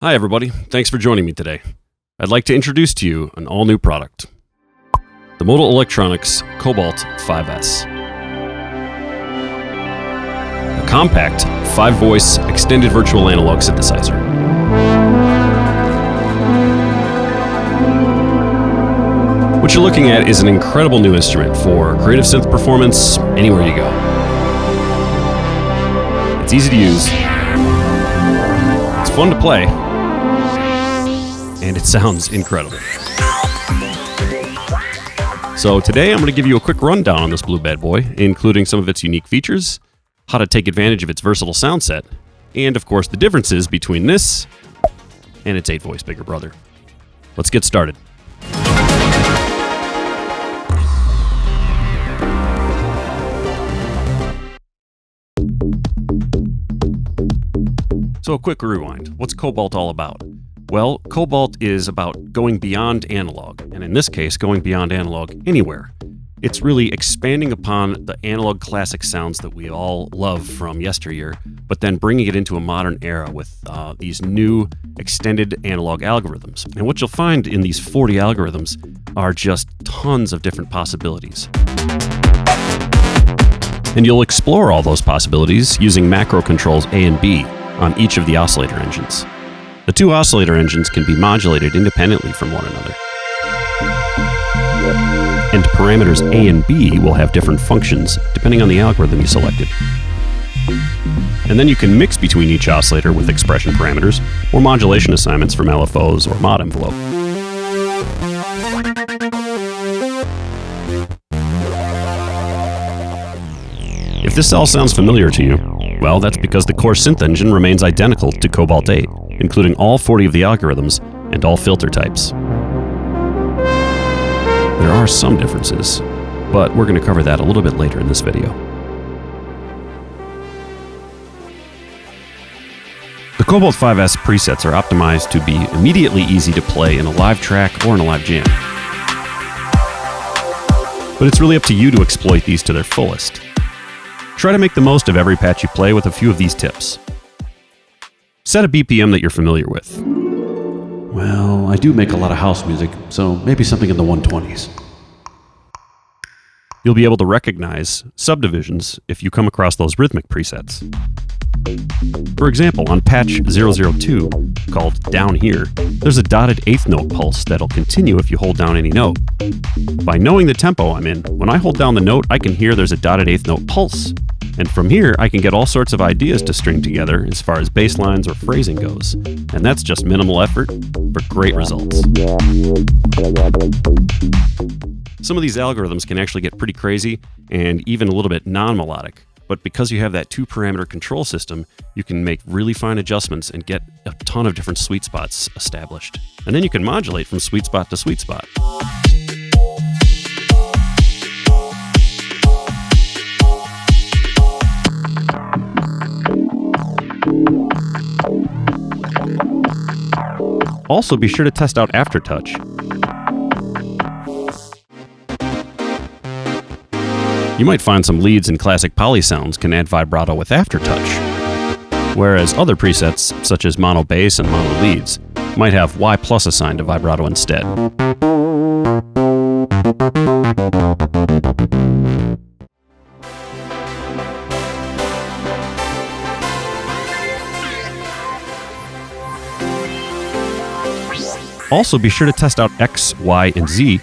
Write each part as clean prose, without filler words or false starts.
Hi everybody, thanks for joining me today. I'd like to introduce to you an all-new product, the Modal Electronics COBALT5S. A compact, 5-voice, extended virtual analog synthesizer. What you're looking at is an incredible new instrument for creative synth performance anywhere you go. It's easy to use, it's fun to play, and it sounds incredible. So today I'm going to give you a quick rundown on this blue bad boy, including some of its unique features, how to take advantage of its versatile sound set, and of course the differences between this and its 8-voice bigger brother. Let's get started. So a quick rewind. What's COBALT all about? Well, COBALT is about going beyond analog, and in this case, going beyond analog anywhere. It's really expanding upon the analog classic sounds that we all love from yesteryear, but then bringing it into a modern era with these new extended analog algorithms. And what you'll find in these 40 algorithms are just tons of different possibilities. And you'll explore all those possibilities using macro controls A and B on each of the oscillator engines. The two oscillator engines can be modulated independently from one another. And parameters A and B will have different functions depending on the algorithm you selected. And then you can mix between each oscillator with expression parameters or modulation assignments from LFOs or mod envelope. If this all sounds familiar to you, well, that's because the core synth engine remains identical to COBALT 8, including all 40 of the algorithms and all filter types. There are some differences, but we're going to cover that a little bit later in this video. The COBALT5S presets are optimized to be immediately easy to play in a live track or in a live jam. But it's really up to you to exploit these to their fullest. Try to make the most of every patch you play with a few of these tips. Set a BPM that you're familiar with. Well, I do make a lot of house music, so maybe something in the 120s. You'll be able to recognize subdivisions if you come across those rhythmic presets. For example, on patch 002, called Down Here, there's a dotted 8th note pulse that'll continue if you hold down any note. By knowing the tempo I'm in, when I hold down the note, I can hear there's a dotted 8th note pulse. And from here, I can get all sorts of ideas to string together as far as bass lines or phrasing goes. And that's just minimal effort, but great results. Some of these algorithms can actually get pretty crazy and even a little bit non-melodic. But because you have that 2-parameter control system, you can make really fine adjustments and get a ton of different sweet spots established. And then you can modulate from sweet spot to sweet spot. Also, be sure to test out Aftertouch. You might find some leads in classic poly sounds can add vibrato with Aftertouch, whereas other presets, such as mono bass and mono leads, might have Y+ assigned to vibrato instead. Also, be sure to test out X, Y, and Z.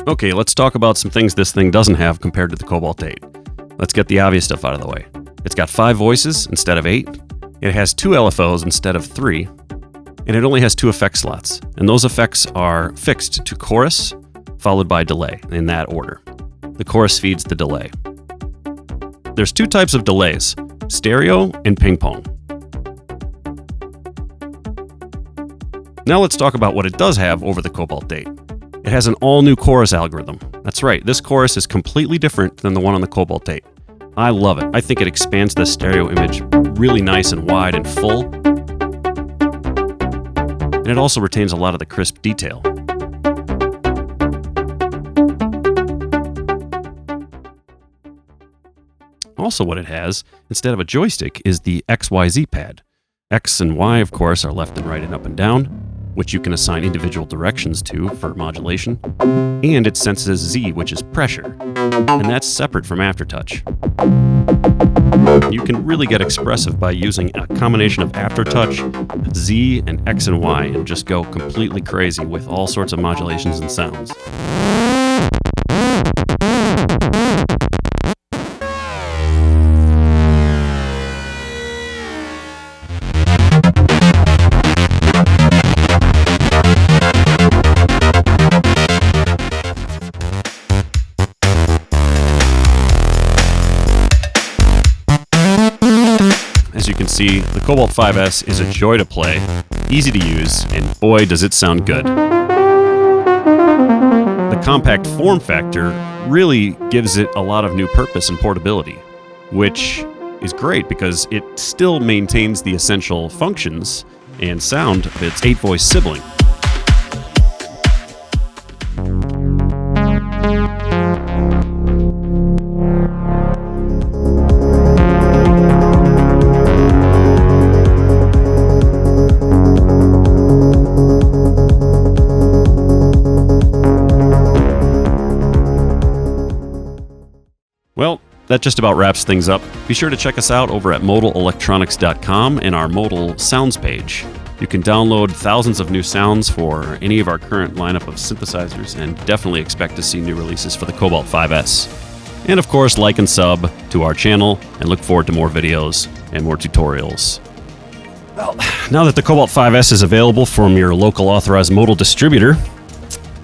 Okay, let's talk about some things this thing doesn't have compared to the COBALT 8. Let's get the obvious stuff out of the way. It's got 5 voices instead of 8. It has 2 LFOs instead of 3. And it only has 2 effect slots. And those effects are fixed to chorus, followed by delay, in that order. The chorus feeds the delay. There's 2 types of delays, stereo and ping pong. Now let's talk about what it does have over the COBALT 8. It has an all-new chorus algorithm. That's right, this chorus is completely different than the one on the COBALT 8. I love it. I think it expands the stereo image really nice and wide and full. And it also retains a lot of the crisp detail. Also what it has, instead of a joystick, is the XYZ pad. X and Y, of course, are left and right and up and down, which you can assign individual directions to for modulation. And it senses Z, which is pressure, and that's separate from aftertouch. You can really get expressive by using a combination of aftertouch, Z, and X and Y, and just go completely crazy with all sorts of modulations and sounds. As you can see, the COBALT5S is a joy to play, easy to use, and boy does it sound good. The compact form factor really gives it a lot of new purpose and portability, which is great because it still maintains the essential functions and sound of its 8-voice sibling. Well, that just about wraps things up. Be sure to check us out over at modalelectronics.com and our Modal Sounds page. You can download thousands of new sounds for any of our current lineup of synthesizers and definitely expect to see new releases for the COBALT5S. And of course, like and sub to our channel and look forward to more videos and more tutorials. Well, now that the COBALT5S is available from your local authorized Modal distributor,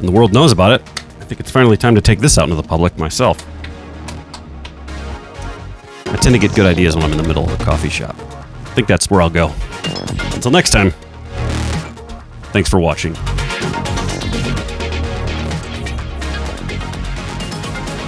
and the world knows about it, I think it's finally time to take this out into the public myself. I tend to get good ideas when I'm in the middle of a coffee shop. I think that's where I'll go. Until next time, thanks for watching.